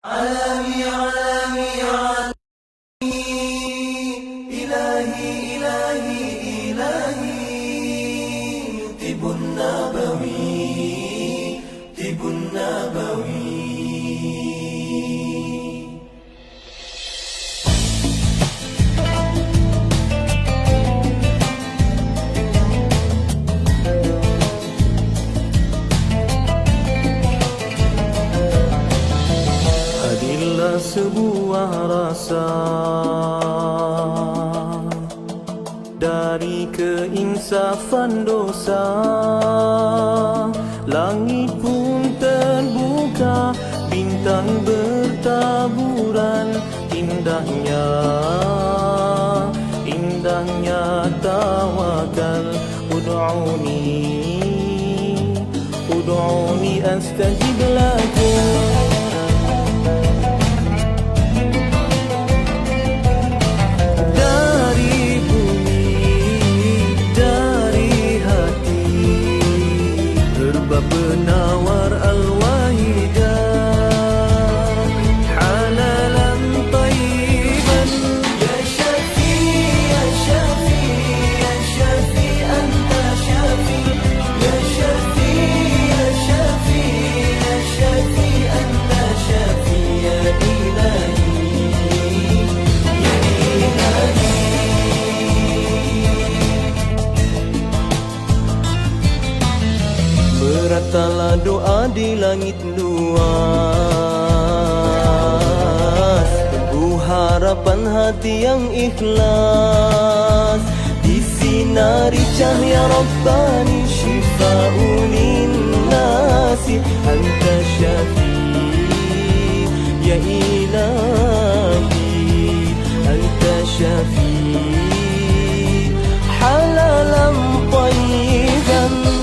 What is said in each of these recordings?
عالمي عالمي عالمي إلهي إلهي إلهي طب النبوي طب النبوي. Sebuah rasa dari keinsafan dosa, langit pun terbuka, bintang bertaburan, indahnya indahnya tawakal. Ud'uni astajib lakum. Penawar al-wahidah halalan tayyiban. Ya Syafi, Ya Syafi, Ya Syafi, Anta Syafi. Ya Syafi, Ya Syafi, Ya Syafi, Anta Syafi. Ya Ilahi, Ya Ilahi. Beratalah doa di langit luas, tunggu harapan hati yang ikhlas. Disinari cahaya Rabbani, syifa'un linnasi. Anta Syafi, Ya Ilahi, Anta Syafi, halalan tayyiban.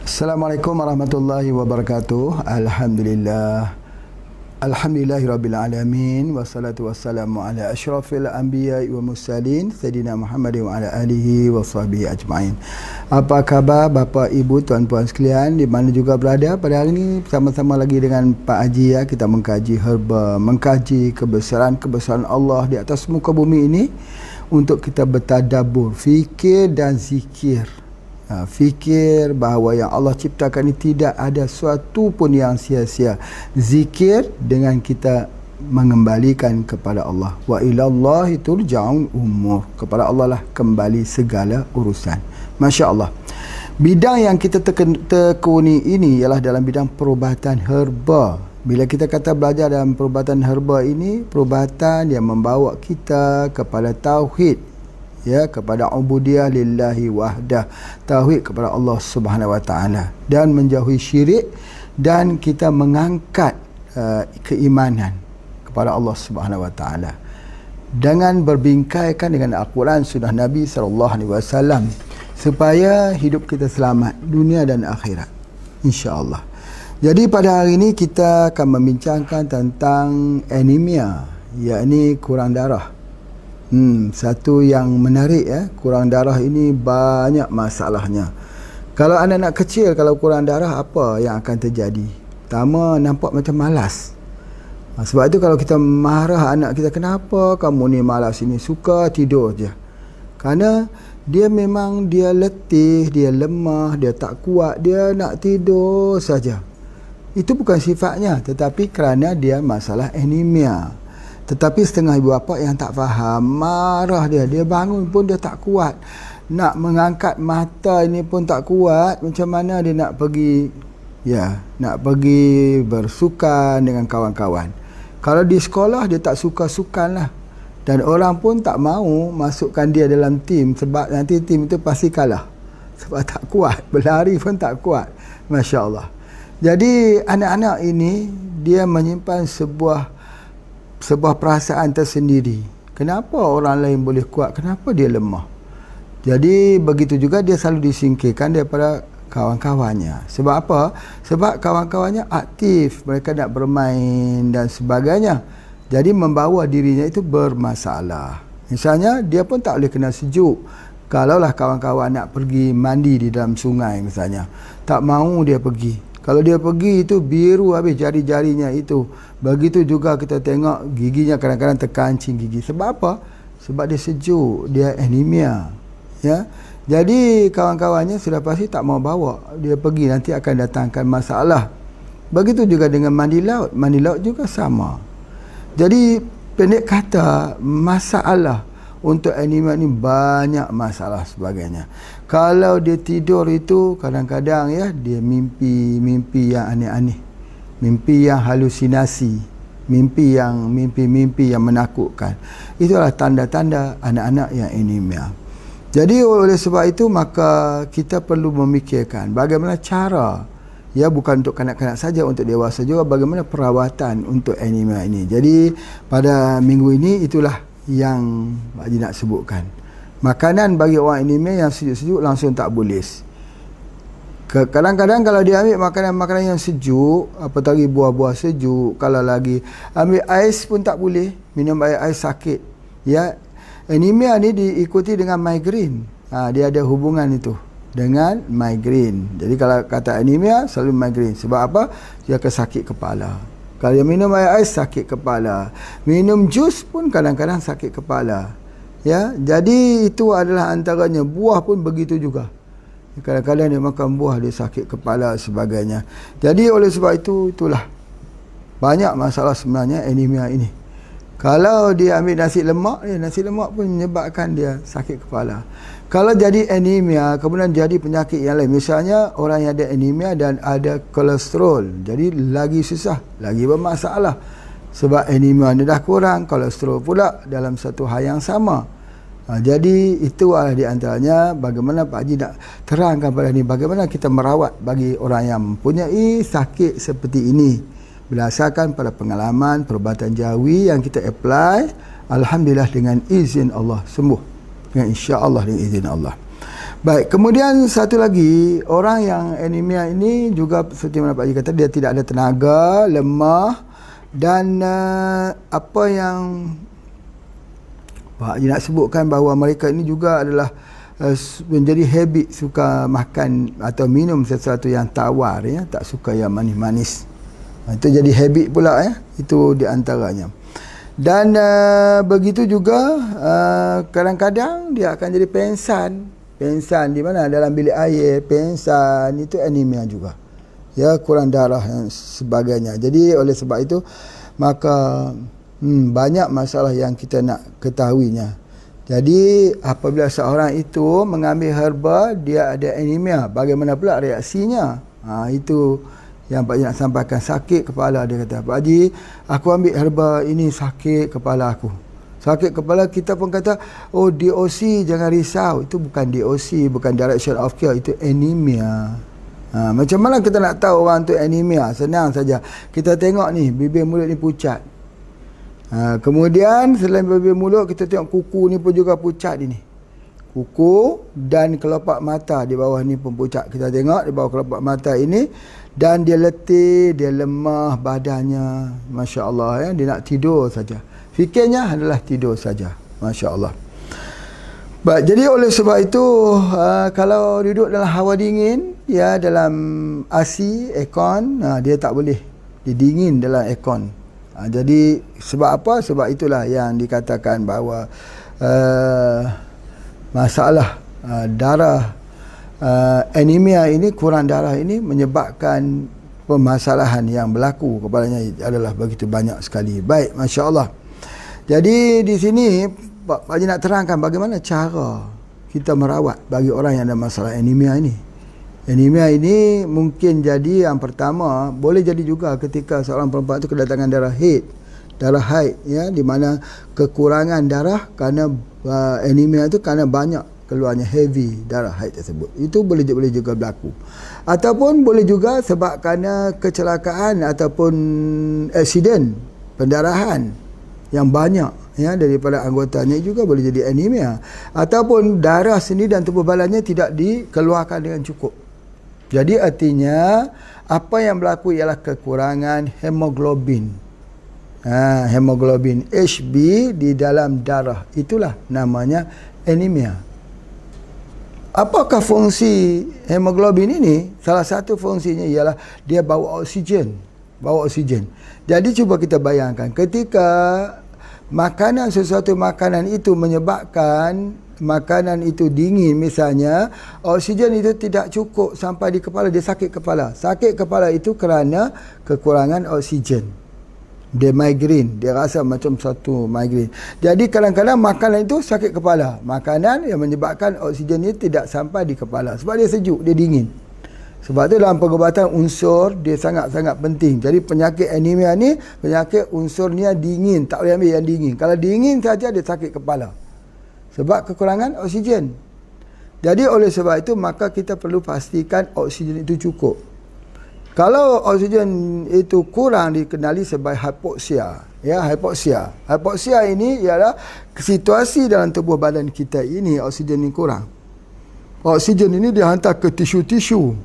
Assalamualaikum warahmatullahi wabarakatuh. Alhamdulillahirabbil alamin, wassalatu wassalamu ala asyrafil anbiya'i wa mursalin sayyidina Muhammadin wa ala alihi wa sahbihi ajma'in. Apa khabar Bapa, Ibu, tuan-puan sekalian di mana juga berada? Pada hari ini bersama-sama lagi dengan Pak Haji ya, kita mengkaji herba, mengkaji kebesaran Allah di atas muka bumi ini untuk kita bertadabbur, fikir dan zikir. Fikir bahawa yang Allah ciptakan ini tidak ada suatu pun yang sia-sia. Zikir dengan kita mengembalikan kepada Allah. Wa ilallahi turja'un umur. Kepada Allah lah kembali segala urusan. Masya Allah. Bidang yang kita tekuni ini ialah dalam bidang perubatan herba. Bila kita kata belajar dalam perubatan herba ini, perubatan yang membawa kita kepada tauhid, ya, kepada ubudiyah lillahi wahdah, tauhid kepada Allah Subhanahu wa taala, dan menjauhi syirik, dan kita mengangkat keimanan kepada Allah Subhanahu wa taala dengan berbingkaikan dengan Al-Quran sunnah Nabi sallallahu alaihi wasallam supaya hidup kita selamat dunia dan akhirat insya-Allah. Jadi pada hari ini kita akan membincangkan tentang anemia, yakni kurang darah. Satu yang menarik ya, kurang darah ini banyak masalahnya. Kalau anak-anak kecil kalau kurang darah, apa yang akan terjadi? Pertama, nampak macam malas. Sebab itu kalau kita marah anak kita, kenapa kamu ni malas ini, suka tidur je. Kerana dia memang dia letih, dia lemah, dia tak kuat, dia nak tidur saja. Itu bukan sifatnya, tetapi kerana dia masalah anemia. Tetapi setengah ibu bapa yang tak faham, marah dia bangun pun dia tak kuat. nak mengangkat mata ini pun tak kuat, macam mana dia nak pergi nak pergi bersukan dengan kawan-kawan. Kalau di sekolah dia tak suka sukan lah, dan orang pun tak mahu masukkan dia dalam tim sebab nanti tim itu pasti kalah sebab tak kuat, berlari pun tak kuat. Masya Allah. Jadi anak-anak ini dia menyimpan sebuah perasaan tersendiri. Kenapa orang lain boleh kuat, kenapa dia lemah? Jadi begitu juga dia selalu disingkirkan daripada kawan-kawannya. Sebab apa? Sebab kawan-kawannya aktif, mereka nak bermain dan sebagainya. Jadi membawa dirinya itu bermasalah. Misalnya dia pun tak boleh kena sejuk. Kalaulah kawan-kawan nak pergi mandi di dalam sungai misalnya, tak mahu dia pergi. Kalau dia pergi itu biru habis jari-jarinya itu. Begitu juga kita tengok giginya kadang-kadang terkancing gigi. Sebab apa? Sebab dia sejuk, dia anemia. Ya. Jadi kawan-kawannya sudah pasti tak mau bawa dia pergi, nanti akan datangkan masalah. Begitu juga dengan mandi laut juga sama. Jadi pendek kata, masalah untuk anemia ni banyak masalah sebagainya. Kalau dia tidur itu kadang-kadang dia mimpi yang aneh-aneh, mimpi yang halusinasi, mimpi yang menakutkan. Itulah tanda-tanda anak-anak yang anemia. Jadi oleh sebab itu maka kita perlu memikirkan bagaimana cara, bukan untuk kanak-kanak saja, untuk dewasa juga, bagaimana perawatan untuk anemia ini. Jadi pada minggu ini itulah yang Pak Haji nak sebutkan. Makanan bagi orang anemia yang sejuk-sejuk langsung tak boleh. Kadang-kadang kalau dia ambil makanan-makanan yang sejuk, apatagi buah-buah sejuk, kalau lagi ambil ais pun tak boleh, minum air sakit. Anemia ni diikuti dengan migraine. Dia ada hubungan itu dengan migraine. Jadi kalau kata anemia selalu migraine. Sebab apa? Dia akan sakit kepala. Kalau dia minum air ais sakit kepala. Minum jus pun kadang-kadang sakit kepala. Jadi itu adalah antaranya. Buah pun begitu juga. Kadang-kadang dia makan buah dia sakit kepala sebagainya. Jadi oleh sebab itu itulah banyak masalah sebenarnya anemia ini. Kalau dia ambil nasi lemak pun menyebabkan dia sakit kepala. Kalau jadi anemia, kemudian jadi penyakit yang lain. Misalnya orang yang ada anemia dan ada kolesterol. Jadi lagi susah, lagi bermasalah. Sebab anemia ni dah kurang, kolesterol pula dalam satu hal yang sama. Jadi itu adalah di antaranya bagaimana Pak Haji nak terangkan pada ni, bagaimana kita merawat bagi orang yang mempunyai sakit seperti ini. Berdasarkan pada pengalaman perubatan jawi yang kita apply, alhamdulillah dengan izin Allah sembuh, dengan insya-Allah, dengan izin Allah. Baik, kemudian satu lagi, orang yang anemia ini juga seperti mana Pak Haji kata, dia tidak ada tenaga, lemah, dan apa yang Pak Haji nak sebutkan bahawa mereka ini juga adalah menjadi habit suka makan atau minum sesuatu yang tawar, tak suka yang manis-manis. Itu jadi habit pula, itu di antaranya. Dan begitu juga kadang-kadang dia akan jadi pengsan di mana, dalam bilik air, pengsan, itu anemia juga, kurang darah dan sebagainya. Jadi oleh sebab itu maka banyak masalah yang kita nak ketahuinya. Jadi apabila seorang itu mengambil herba, dia ada anemia, bagaimana pula reaksinya? Itu yang Pak Haji nak sampaikan. Sakit kepala, dia kata, Pak Haji, aku ambil herba ini, sakit kepala aku. Sakit kepala, kita pun kata, oh DOC, jangan risau. Itu bukan DOC, bukan direction of care, itu anemia. Macam mana kita nak tahu orang tu anemia? Senang saja. Kita tengok ni, bibir mulut ni pucat. Kemudian selain bibir mulut, kita tengok kuku ni pun juga pucat ini. Kuku dan kelopak mata di bawah ni pun pucat. Kita tengok di bawah kelopak mata ini, dan dia letih, dia lemah badannya, Masya Allah, dia nak tidur saja. Fikirnya adalah tidur saja, Masya Allah. Baik, jadi oleh sebab itu kalau duduk dalam hawa dingin, dalam AC, aircon, dia tak boleh, dia dingin dalam aircon. Jadi sebab apa? Sebab itulah yang dikatakan bahawa masalah darah, anemia ini, kurang darah ini menyebabkan permasalahan yang berlaku kepadanya adalah begitu banyak sekali. Baik, Masya Allah. Jadi di sini Pak Haji nak terangkan bagaimana cara kita merawat bagi orang yang ada masalah anemia ini? Anemia ini mungkin jadi yang pertama, boleh jadi juga ketika seorang perempuan itu kedatangan darah haid, ya, di mana kekurangan darah kerana anemia itu kerana banyak keluarnya heavy darah haid tersebut. Itu boleh juga berlaku. Ataupun boleh juga sebab kerana kecelakaan ataupun aksiden pendarahan yang banyak, ya, daripada anggotanya juga boleh jadi anemia. Ataupun darah sendiri dan tubuh badannya tidak dikeluarkan dengan cukup. Jadi artinya apa yang berlaku ialah kekurangan hemoglobin. Hemoglobin HB di dalam darah. Itulah namanya anemia. Apakah fungsi hemoglobin ini? Salah satu fungsinya ialah dia bawa oksigen. Jadi cuba kita bayangkan, ketika sesuatu makanan itu menyebabkan makanan itu dingin misalnya, oksigen itu tidak cukup sampai di kepala, dia sakit kepala. Sakit kepala itu kerana kekurangan oksigen. Dia migraine, dia rasa macam satu migraine. Jadi kadang-kadang makanan itu sakit kepala. Makanan yang menyebabkan oksigen itu tidak sampai di kepala. Sebab dia sejuk, dia dingin. Sebab tu dalam pengobatan unsur dia sangat-sangat penting. Jadi penyakit anemia ni, penyakit unsurnya dingin, tak boleh ambil yang dingin. Kalau dingin saja dia sakit kepala. Sebab kekurangan oksigen. Jadi oleh sebab itu maka kita perlu pastikan oksigen itu cukup. Kalau oksigen itu kurang, dikenali sebagai hipoksia. Ya, hipoksia. Hipoksia ini ialah situasi dalam tubuh badan kita ini oksigen ini kurang. Oksigen ini dihantar ke tisu-tisu.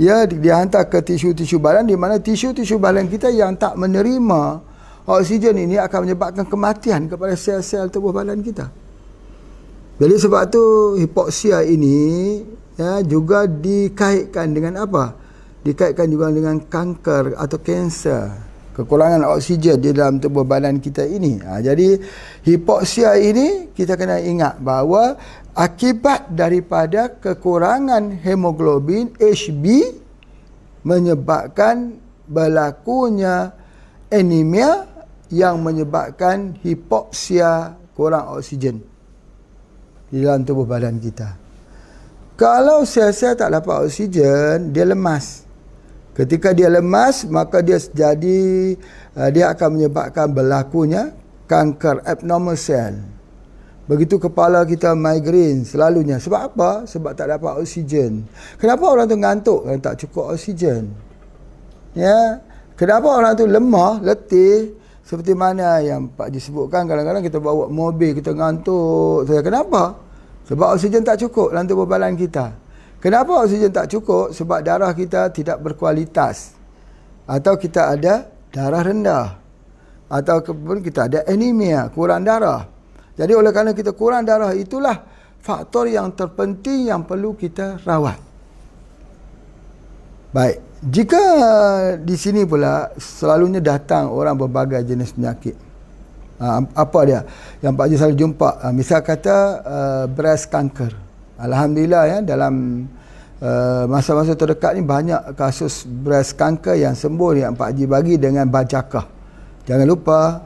Ya, dihantar ke tisu-tisu badan, di mana tisu-tisu badan kita yang tak menerima oksigen ini akan menyebabkan kematian kepada sel-sel tubuh badan kita. Jadi sebab tu hipoksia ini, ya, juga dikaitkan dengan apa? Dikaitkan juga dengan kanker atau kanser. Kekurangan oksigen di dalam tubuh badan kita ini. Jadi hipoksia ini kita kena ingat bahawa akibat daripada kekurangan hemoglobin HB menyebabkan berlakunya anemia yang menyebabkan hipoksia, kurang oksigen di dalam tubuh badan kita. Kalau sel-sel tak dapat oksigen, dia lemas. Ketika dia lemas, maka dia akan menyebabkan berlakunya kanker abnormal cell. Begitu kepala kita migraine selalunya. Sebab apa? Sebab tak dapat oksigen. Kenapa orang tu ngantuk? Kerana tak cukup oksigen. Ya. Kenapa orang tu lemah, letih? Seperti mana yang Pak Haji sebutkan, kadang-kadang kita bawa mobil, kita ngantuk. Kenapa? Sebab oksigen tak cukup dalam tubuh badan kita. Kenapa oksigen tak cukup? Sebab darah kita tidak berkualitas. Atau kita ada darah rendah. Atau kita ada anemia, kurang darah. Jadi oleh kerana kita kurang darah, itulah faktor yang terpenting yang perlu kita rawat. Baik, jika di sini pula selalunya datang orang berbagai jenis penyakit. Apa dia? Yang Pak Haji selalu jumpa. Misal kata breast cancer. Alhamdulillah, ya, dalam masa-masa terdekat ni banyak kasus breast cancer yang sembuh yang Pak Haji bagi dengan bajakah. Jangan lupa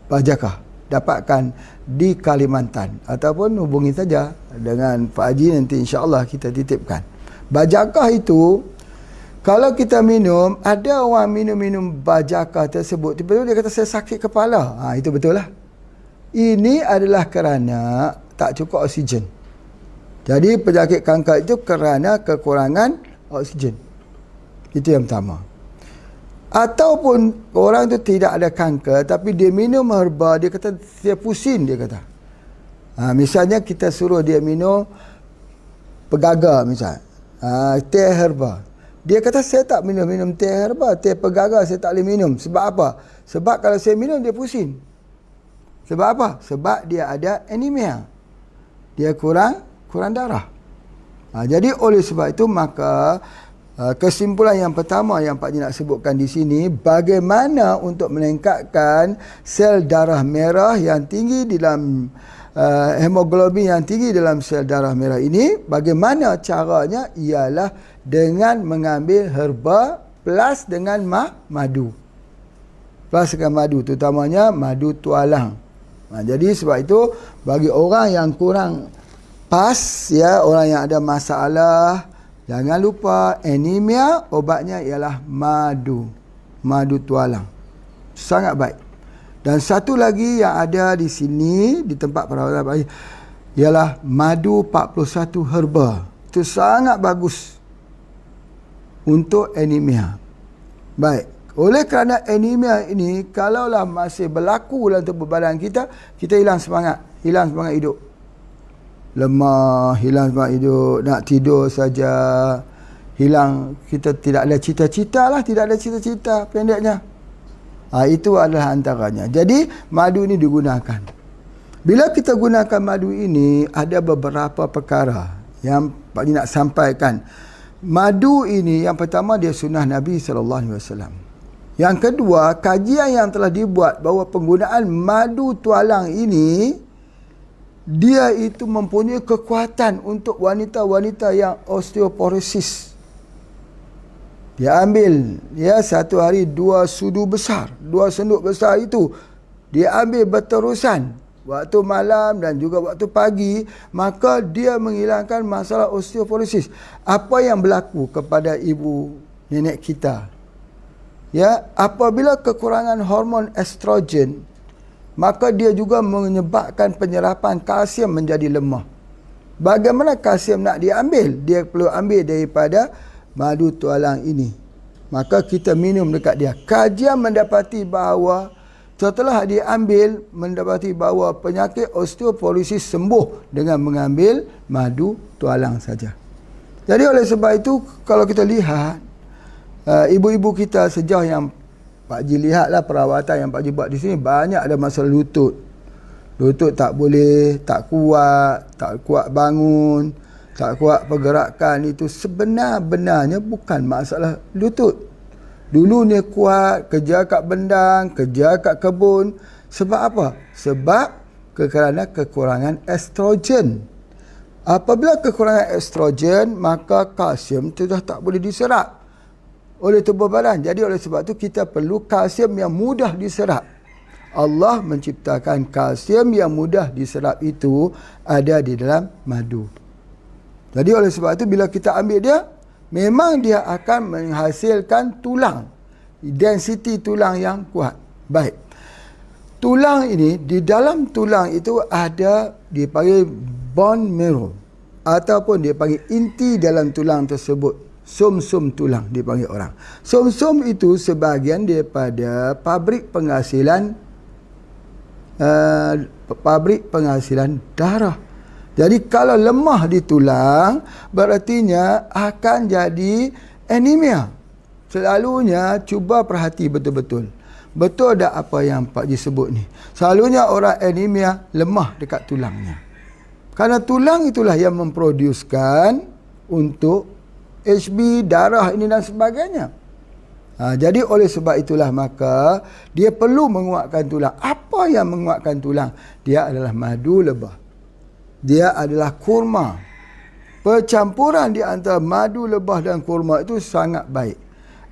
bajakah. Dapatkan di Kalimantan. Ataupun hubungi saja dengan Pak Haji, nanti insya-Allah kita titipkan. Bajakah itu, kalau kita minum, ada orang minum bajakah tersebut, tiba-tiba dia kata saya sakit kepala. Itu betul lah. Ini adalah kerana tak cukup oksigen. Jadi penyakit kanker itu kerana kekurangan oksigen. Itu yang pertama. Ataupun orang itu tidak ada kanker, tapi dia minum herba, dia kata dia pusing, dia kata. Misalnya kita suruh dia minum pegaga misal. Teh herba. Dia kata saya tak minum teh herba, teh pegaga saya tak boleh minum. Sebab apa? Sebab kalau saya minum dia pusing. Sebab apa? Sebab dia ada anemia. Dia kurang darah. Jadi oleh sebab itu maka kesimpulan yang pertama yang Pak Haji nak sebutkan di sini, bagaimana untuk meningkatkan sel darah merah yang tinggi dalam hemoglobin yang tinggi dalam sel darah merah ini. Bagaimana caranya? Ialah dengan mengambil herba plus dengan madu. Plus dengan madu, terutamanya madu tualang. Jadi sebab itu bagi orang yang kurang PAS ya, orang yang ada masalah, jangan lupa anemia obatnya ialah madu. Madu tualang. Sangat baik. Dan satu lagi yang ada di sini di tempat perawatan ialah madu 41 herba. Itu sangat bagus untuk anemia. Baik. Oleh kerana anemia ini kalaulah masih berlaku dalam tubuh badan kita, kita hilang semangat hidup. Lemah, hilang semangat hidup, nak tidur saja, hilang, kita tidak ada cita-cita lah, tidak ada cita-cita pendeknya. Itu adalah antaranya. Jadi madu ini digunakan. Bila kita gunakan madu ini, ada beberapa perkara yang Pak Haji nak sampaikan. Madu ini yang pertama dia sunnah Nabi SAW. Yang kedua, kajian yang telah dibuat bahawa penggunaan madu tualang ini, dia itu mempunyai kekuatan untuk wanita-wanita yang osteoporosis. Dia ambil satu hari 2 sudu besar, 2 senduk besar itu dia ambil berterusan waktu malam dan juga waktu pagi, maka dia menghilangkan masalah osteoporosis. Apa yang berlaku kepada ibu nenek kita? Ya, apabila kekurangan hormon estrogen, maka dia juga menyebabkan penyerapan kalsium menjadi lemah. Bagaimana kalsium nak diambil? Dia perlu ambil daripada madu tualang ini. Maka kita minum dekat dia. Kajian mendapati bahawa setelah diambil, mendapati bahawa penyakit osteoporosis sembuh dengan mengambil madu tualang saja. Jadi oleh sebab itu, kalau kita lihat ibu-ibu kita sejauh yang Pak Haji lihatlah perawatan yang Pak Haji buat di sini, banyak ada masalah lutut. Lutut tak boleh, tak kuat bangun, tak kuat pergerakan. Itu sebenar-benarnya bukan masalah lutut. Dulu dia kuat, kerja kat bendang, kerja kat kebun. Sebab apa? Sebab kerana kekurangan estrogen. Apabila kekurangan estrogen, maka kalsium itu dah tak boleh diserap oleh tubuh badan. Jadi oleh sebab itu kita perlu kalsium yang mudah diserap. Allah menciptakan kalsium yang mudah diserap itu ada di dalam madu. Jadi oleh sebab itu bila kita ambil dia, memang dia akan menghasilkan tulang, density tulang yang kuat. Baik. Tulang ini, di dalam tulang itu ada dipanggil bone marrow ataupun dia panggil inti dalam tulang tersebut. Sum-sum tulang dipanggil orang. Sum-sum itu sebahagian daripada pabrik penghasilan darah. Jadi kalau lemah di tulang, berartinya akan jadi anemia. Selalunya cuba perhati betul-betul. Betul tak apa yang Pak Haji sebut ni? Selalunya orang anemia lemah dekat tulangnya. Karena tulang itulah yang memproducekan untuk HB, darah ini dan sebagainya. Jadi oleh sebab itulah maka dia perlu menguatkan tulang. Apa yang menguatkan tulang? Dia adalah madu lebah. Dia adalah kurma. Percampuran di antara madu lebah dan kurma itu sangat baik.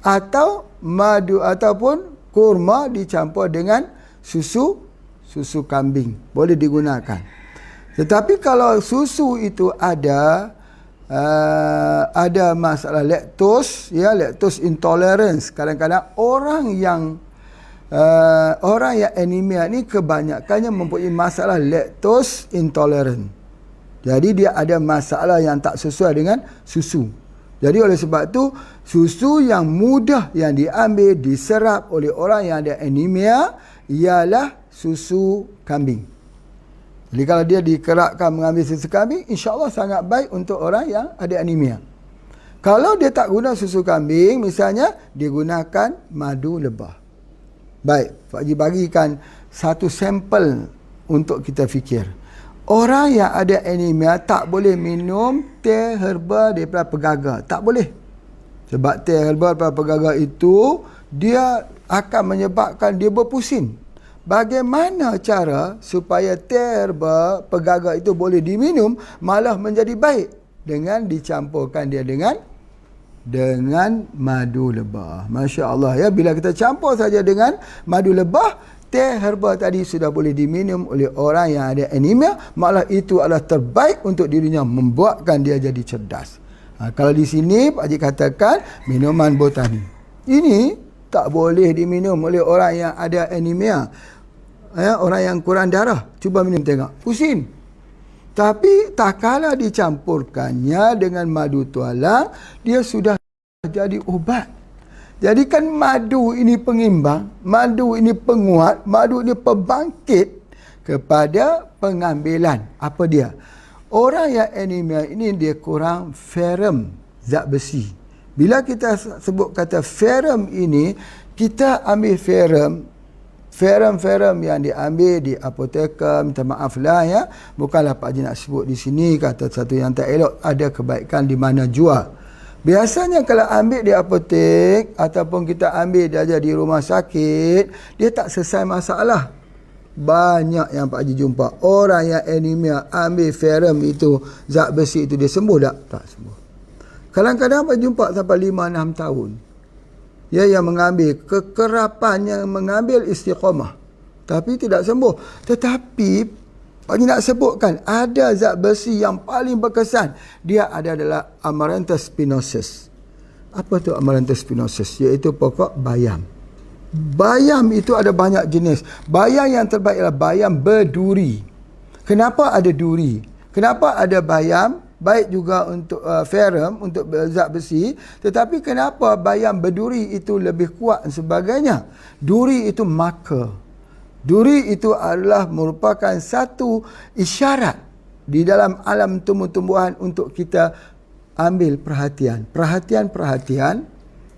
Atau madu ataupun kurma dicampur dengan susu kambing, boleh digunakan. Tetapi kalau susu itu ada masalah laktos, laktos intolerance. Kadang-kadang orang yang anemia ni kebanyakannya mempunyai masalah laktos intolerant. Jadi dia ada masalah yang tak sesuai dengan susu. Jadi oleh sebab tu susu yang mudah yang diambil, diserap oleh orang yang ada anemia ialah susu kambing. Jadi kalau dia dikerapkan mengambil susu kambing, insya-Allah sangat baik untuk orang yang ada anemia. Kalau dia tak guna susu kambing, misalnya dia gunakan madu lebah. Baik, Pak Haji bagikan satu sampel untuk kita fikir. Orang yang ada anemia tak boleh minum teh herba daripada pegaga. Tak boleh. Sebab teh herba daripada pegaga itu, dia akan menyebabkan dia berpusing. Bagaimana cara supaya teh herba pegaga itu boleh diminum malah menjadi baik? Dengan dicampurkan dia dengan madu lebah. Masya Allah ya, bila kita campur saja dengan madu lebah, teh herba tadi sudah boleh diminum oleh orang yang ada anemia, malah itu adalah terbaik untuk dirinya, membuatkan dia jadi cerdas. Kalau di sini Pak Haji katakan minuman botani ini tak boleh diminum oleh orang yang ada anemia, orang yang kurang darah. Cuba minum tengok, pusing. Tapi tak kala dicampurkannya dengan madu tualang, dia sudah jadi ubat. Jadi kan madu ini pengimbang, madu ini penguat, madu ini pembangkit kepada pengambilan. Apa dia? Orang yang anemia ini dia kurang ferrum, zat besi. Bila kita sebut kata ferrum ini, kita ambil ferrum yang diambil di apoteker, minta maaf lah ya, bukanlah Pak Haji nak sebut di sini kata satu yang tak elok, ada kebaikan di mana jual. Biasanya kalau ambil di apotek ataupun kita ambil dia di rumah sakit, dia tak selesai masalah. Banyak yang Pak Haji jumpa orang yang anemia ambil ferrum itu, zat besi itu, dia sembuh tak? Tak sembuh. Kadang-kadang Pak Haji jumpa sampai 5-6 tahun. Ya, yang mengambil kekerapannya, mengambil istiqamah tapi tidak sembuh. Tetapi Pak Haji nak sebutkan ada zat besi yang paling berkesan. Dia adalah Amaranthus spinosus. Apa tu Amaranthus spinosus? Iaitu pokok bayam. Bayam itu ada banyak jenis. Bayam yang terbaik adalah bayam berduri. Kenapa ada duri? Kenapa ada bayam? Baik juga untuk ferrum, untuk zat besi. Tetapi kenapa bayam berduri itu lebih kuat dan sebagainya? Duri itu marker. Duri itu adalah merupakan satu isyarat di dalam alam tumbuh-tumbuhan untuk kita ambil perhatian. Perhatian-perhatian,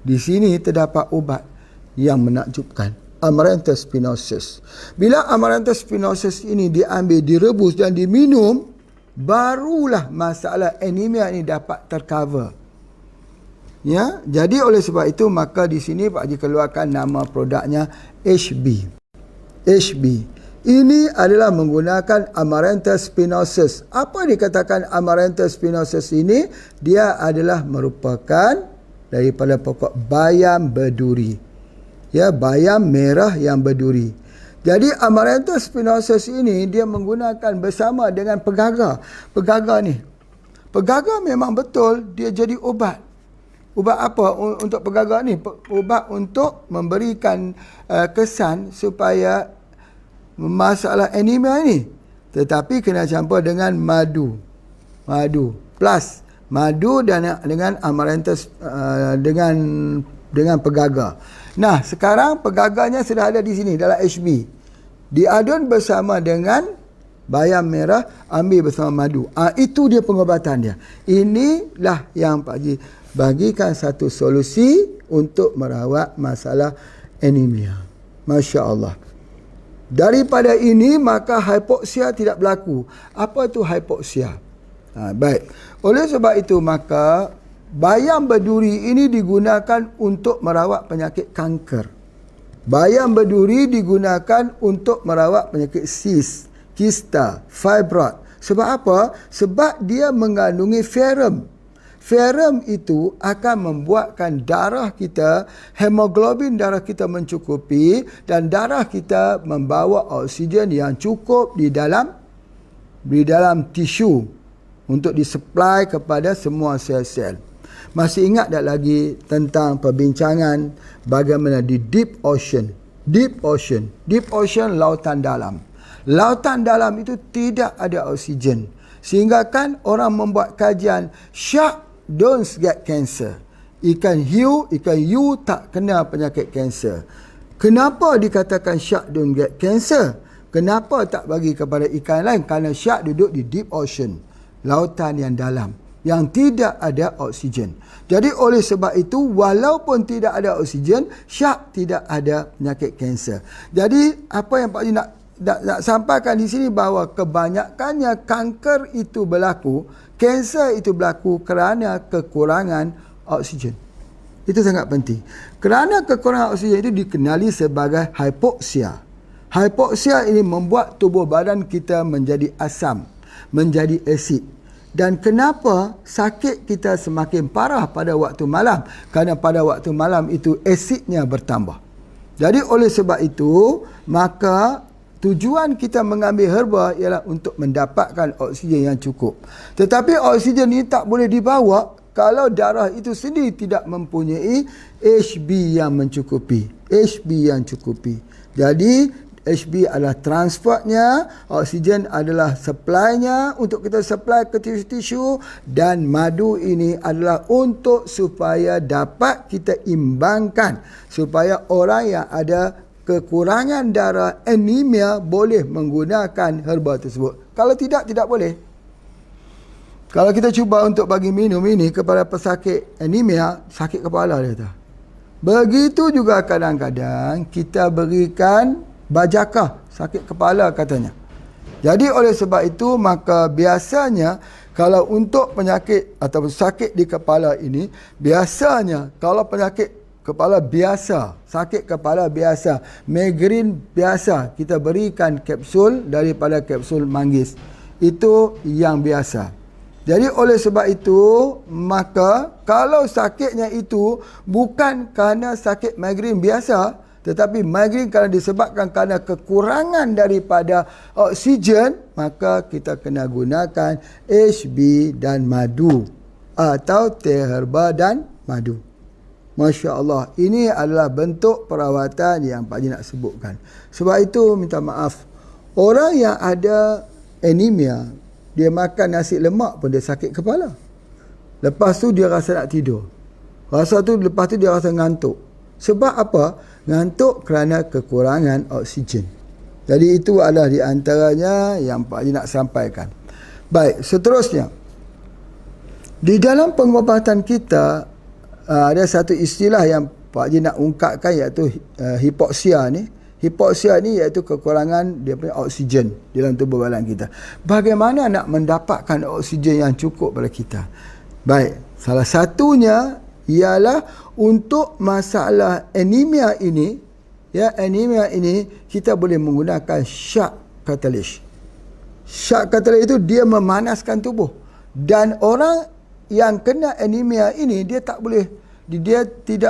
di sini terdapat ubat yang menakjubkan. Amaranthus spinosus. Bila Amaranthus spinosus ini diambil, direbus dan diminum, barulah masalah anemia ini dapat tercover. Ya, jadi oleh sebab itu maka di sini Pak Haji keluarkan nama produknya HB. Ini adalah menggunakan Amaranthus spinosus. Apa dikatakan Amaranthus spinosus ini? Dia adalah merupakan daripada pokok bayam berduri. Ya, bayam merah yang berduri. Jadi Amaranthus spinosus ini dia menggunakan bersama dengan pegagar. Pegagar memang betul dia jadi ubat. Ubat apa untuk pegagar ni? Ubat untuk memberikan kesan supaya masalah anemia ini. Tetapi kena campur dengan madu plus madu dan dengan Amaranthus dengan pegagar. Nah, sekarang pegagarnya sudah ada di sini dalam HB. Diadun bersama dengan bayam merah, ambil bersama madu. Itu dia pengobatan dia. Inilah yang Pak Haji bagikan satu solusi untuk merawat masalah anemia. Masya Allah. Daripada ini maka hipoksia tidak berlaku. Apa itu hipoksia? Baik. Oleh sebab itu maka bayam berduri ini digunakan untuk merawat penyakit kanker. Bayam berduri digunakan untuk merawat penyakit kista, fibroid. Sebab apa? Sebab dia mengandungi ferrum. Ferrum itu akan membuatkan darah kita, hemoglobin darah kita mencukupi dan darah kita membawa oksigen yang cukup di dalam tisu untuk disupply kepada semua sel-sel. Masih ingat tak lagi tentang perbincangan bagaimana di deep ocean? Deep ocean lautan dalam. Lautan dalam itu tidak ada oksigen. Sehingga kan orang membuat kajian shark don't get cancer. Ikan hiu tak kena penyakit kanser. Kenapa dikatakan shark don't get cancer? Kenapa tak bagi kepada ikan lain? Kerana shark duduk di deep ocean, lautan yang dalam, yang tidak ada oksigen. Jadi oleh sebab itu, walaupun tidak ada oksigen, shark tidak ada penyakit kanser. Jadi apa yang Pak Haji nak sampaikan di sini, bahawa kebanyakannya kanker itu berlaku, kanser itu berlaku kerana kekurangan oksigen. Itu sangat penting. Kerana kekurangan oksigen itu dikenali sebagai hipoksia. Hipoksia ini membuat tubuh badan kita menjadi asam, menjadi asid. Dan kenapa sakit kita semakin parah pada waktu malam? Kerana pada waktu malam itu asidnya bertambah. Jadi oleh sebab itu, maka tujuan kita mengambil herba ialah untuk mendapatkan oksigen yang cukup. Tetapi oksigen ini tak boleh dibawa kalau darah itu sendiri tidak mempunyai HB yang mencukupi. HB yang cukupi. Jadi HB adalah transportnya, oksigen adalah supply-nya untuk kita supply ke tisu-tisu, dan madu ini adalah untuk supaya dapat kita imbangkan, supaya orang yang ada kekurangan darah, anemia, boleh menggunakan herba tersebut. Kalau tidak, tidak boleh. Kalau kita cuba untuk bagi minum ini kepada pesakit anemia, sakit kepala dia kata. Begitu juga kadang-kadang kita berikan bajakah, sakit kepala katanya. Jadi oleh sebab itu, maka biasanya kalau untuk penyakit atau sakit di kepala ini, biasanya kalau penyakit kepala biasa, sakit kepala biasa, migrain biasa, kita berikan kapsul daripada kapsul manggis. Itu yang biasa. Jadi oleh sebab itu, maka kalau sakitnya itu bukan kerana sakit migrain biasa, tetapi migrain kerana disebabkan kerana kekurangan daripada oksigen, maka kita kena gunakan HB dan madu atau teh herba dan madu. Masya Allah, ini adalah bentuk perawatan yang Pak Haji nak sebutkan. Sebab itu minta maaf, orang yang ada anemia, dia makan nasi lemak pun dia sakit kepala. Lepas tu dia rasa nak tidur. Lepas tu dia rasa ngantuk. Sebab apa? Ngantuk kerana kekurangan oksigen. Jadi itu adalah di antaranya yang Pak Haji nak sampaikan. Baik, seterusnya. Di dalam pengobatan kita, ada satu istilah yang Pak Haji nak ungkapkan, iaitu hipoksia ni. Hipoksia ni iaitu kekurangan dia punya oksigen dalam tubuh badan kita. Bagaimana nak mendapatkan oksigen yang cukup pada kita? Baik, salah satunya ialah untuk masalah anemia ini, ya, anemia ini kita boleh menggunakan shock catalyst. Shock catalyst itu dia memanaskan tubuh, dan orang yang kena anemia ini dia tidak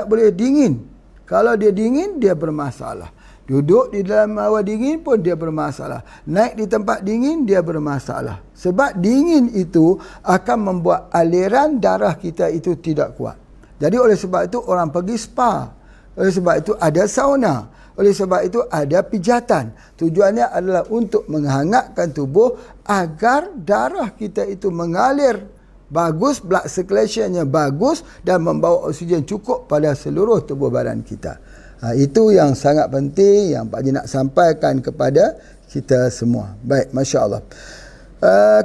boleh dingin. Kalau dia dingin, dia bermasalah. Duduk di dalam hawa dingin pun dia bermasalah. Naik di tempat dingin dia bermasalah. Sebab dingin itu akan membuat aliran darah kita itu tidak kuat. Jadi oleh sebab itu orang pergi spa. Oleh sebab itu ada sauna. Oleh sebab itu ada pijatan. Tujuannya adalah untuk menghangatkan tubuh agar darah kita itu mengalir bagus, blood circulation-nya bagus, dan membawa oksigen cukup pada seluruh tubuh badan kita. Itu yang sangat penting yang Pak Haji nak sampaikan kepada kita semua. Baik, Masya Allah.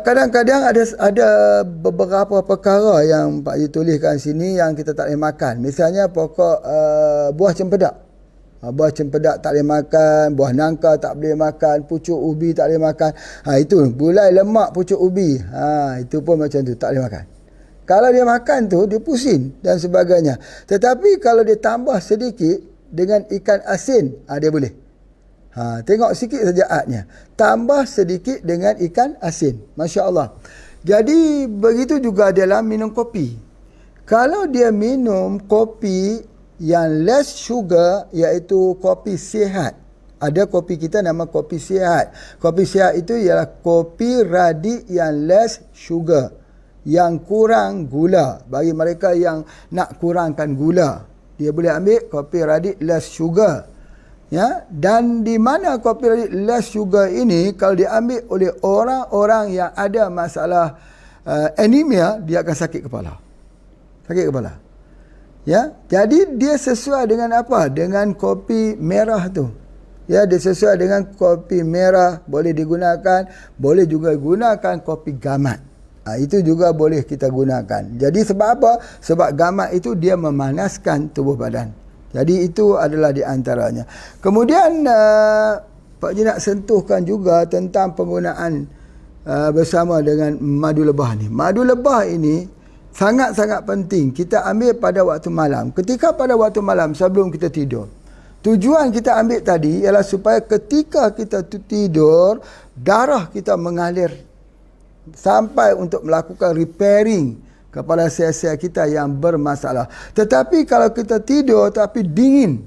Kadang-kadang ada beberapa perkara yang Pak Haji tuliskan sini yang kita tak boleh makan. Misalnya pokok buah cempedak. Buah cempedak tak boleh makan, buah nangka tak boleh makan, pucuk ubi tak boleh makan. Itu gulai lemak pucuk ubi. Itu pun macam tu, tak boleh makan. Kalau dia makan tu, dia pusing dan sebagainya. Tetapi kalau dia tambah sedikit dengan ikan asin, dia boleh. Tengok sikit saja adnya. Tambah sedikit dengan ikan asin. Masya Allah. Jadi begitu juga dalam minum kopi. Kalau dia minum kopi yang less sugar, iaitu kopi sihat. Ada kopi kita nama kopi sihat. Kopi sihat itu ialah kopi radik yang less sugar, yang kurang gula. Bagi mereka yang nak kurangkan gula, dia boleh ambil kopi radik less sugar. Ya, dan di mana kopi radik less sugar ini kalau diambil oleh orang-orang yang ada masalah anemia, dia akan sakit kepala. Sakit kepala. Ya, jadi dia sesuai dengan apa? Dengan kopi merah tu. Ya, dia sesuai dengan kopi merah, boleh digunakan, boleh juga gunakan kopi gamat. Itu juga boleh kita gunakan. Jadi sebab apa? Sebab gamat itu dia memanaskan tubuh badan. Jadi itu adalah di antaranya. Kemudian Pak Haji nak sentuhkan juga tentang penggunaan bersama dengan madu lebah ni. Madu lebah ini sangat-sangat penting kita ambil pada waktu malam. Ketika pada waktu malam sebelum kita tidur. Tujuan kita ambil tadi ialah supaya ketika kita tidur, darah kita mengalir sampai untuk melakukan repairing kepada sel-sel kita yang bermasalah. Tetapi kalau kita tidur tapi dingin,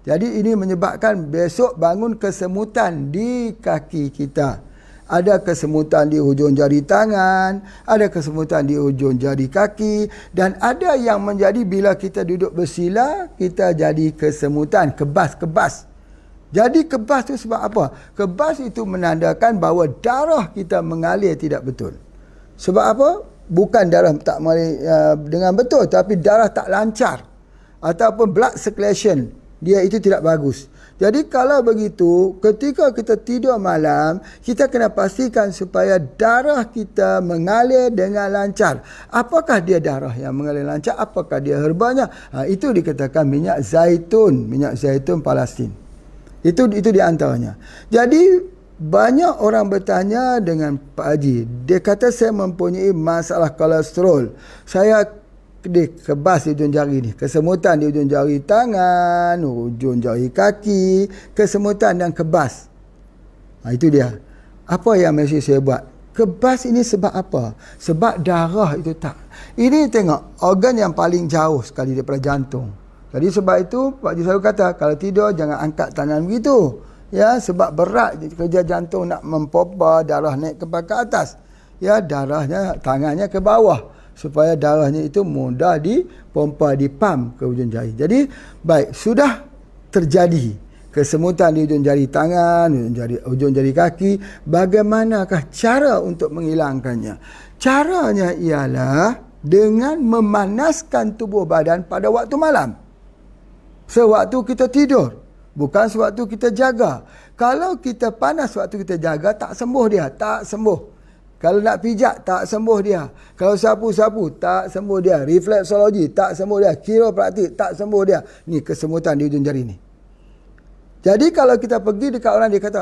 Jadi ini menyebabkan besok bangun kesemutan di kaki kita. Ada kesemutan di hujung jari tangan, ada kesemutan di hujung jari kaki, dan ada yang menjadi bila kita duduk bersila, kita jadi kesemutan, kebas. Jadi kebas itu sebab apa? Kebas itu menandakan bahawa darah kita mengalir tidak betul. Sebab apa? Bukan darah tak mengalir dengan betul, tapi darah tak lancar. Ataupun blood circulation, dia itu tidak bagus. Jadi kalau begitu, ketika kita tidur malam, kita kena pastikan supaya darah kita mengalir dengan lancar. Apakah dia darah yang mengalir lancar? Apakah dia herbanya? Itu dikatakan minyak zaitun Palestin. Itu di antaranya. Jadi banyak orang bertanya dengan Pak Haji. Dia kata saya mempunyai masalah kolesterol. Saya kebas di ujung jari ni, kesemutan di ujung jari tangan, ujung jari kaki, kesemutan dan kebas. Itu dia. Apa yang mesti saya buat? Kebas ini sebab apa? Sebab darah itu tak. Ini tengok organ yang paling jauh sekali daripada jantung. Jadi sebab itu Pak Haji selalu kata kalau tidur jangan angkat tangan begitu. Ya, sebab berat kerja jantung nak mempompa darah naik ke atas. Ya, darahnya tangannya ke bawah. Supaya darahnya itu mudah dipompa, dipam ke ujung jari. Jadi, baik, sudah terjadi kesemutan di ujung jari tangan, ujung jari kaki. Bagaimanakah cara untuk menghilangkannya? Caranya ialah dengan memanaskan tubuh badan pada waktu malam. Sewaktu kita tidur. Bukan sewaktu kita jaga. Kalau kita panas waktu kita jaga, tak sembuh dia. Tak sembuh. Kalau nak pijak, tak sembuh dia. Kalau sapu-sapu, tak sembuh dia. Refleksologi, tak sembuh dia. Kiropraktik, tak sembuh dia. Ni kesemutan di ujung jari ni. Jadi kalau kita pergi dekat orang, dia kata,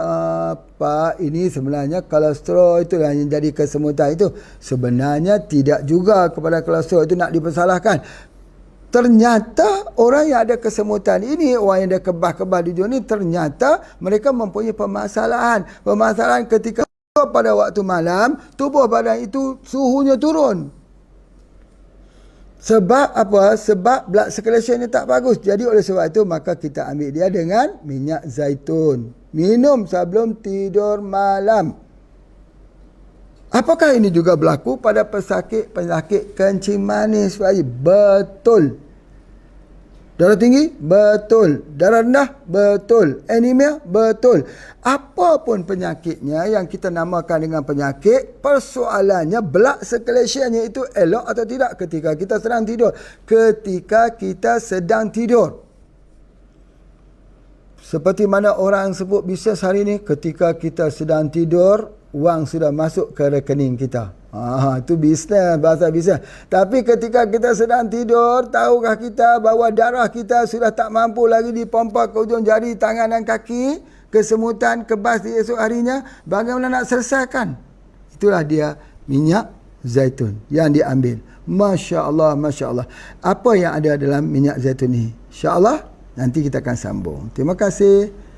Pak, ini sebenarnya kolesterol itu yang jadi kesemutan itu. Sebenarnya tidak juga kepada kolesterol itu nak dipersalahkan. Ternyata orang yang ada kesemutan ini, orang yang ada kebas-kebas di ujung ni, ternyata mereka mempunyai permasalahan. Permasalahan ketika pada waktu malam, tubuh badan itu suhunya turun. Sebab apa? Sebab blood circulation tak bagus. Jadi oleh sebab itu, maka kita ambil dia dengan minyak zaitun. Minum sebelum tidur malam. Apakah ini juga berlaku pada pesakit kencing manis? Betul. Darah tinggi? Betul. Darah rendah? Betul. Anemia? Betul. Apapun penyakitnya yang kita namakan dengan penyakit, persoalannya blood circulation-nya itu elok atau tidak ketika kita sedang tidur. Ketika kita sedang tidur. Seperti mana orang sebut bisnes hari ini, ketika kita sedang tidur, wang sudah masuk ke rekening kita. Itu bisnes, bahasa bisnes. Tapi ketika kita sedang tidur, tahukah kita bahawa darah kita sudah tak mampu lagi dipompa ke ujung jari tangan dan kaki, kesemutan, kebas di esok harinya, bagaimana nak selesaikan? Itulah dia minyak zaitun yang diambil. Masya Allah, Masya Allah. Apa yang ada dalam minyak zaitun ni? Insya Allah nanti kita akan sambung. Terima kasih.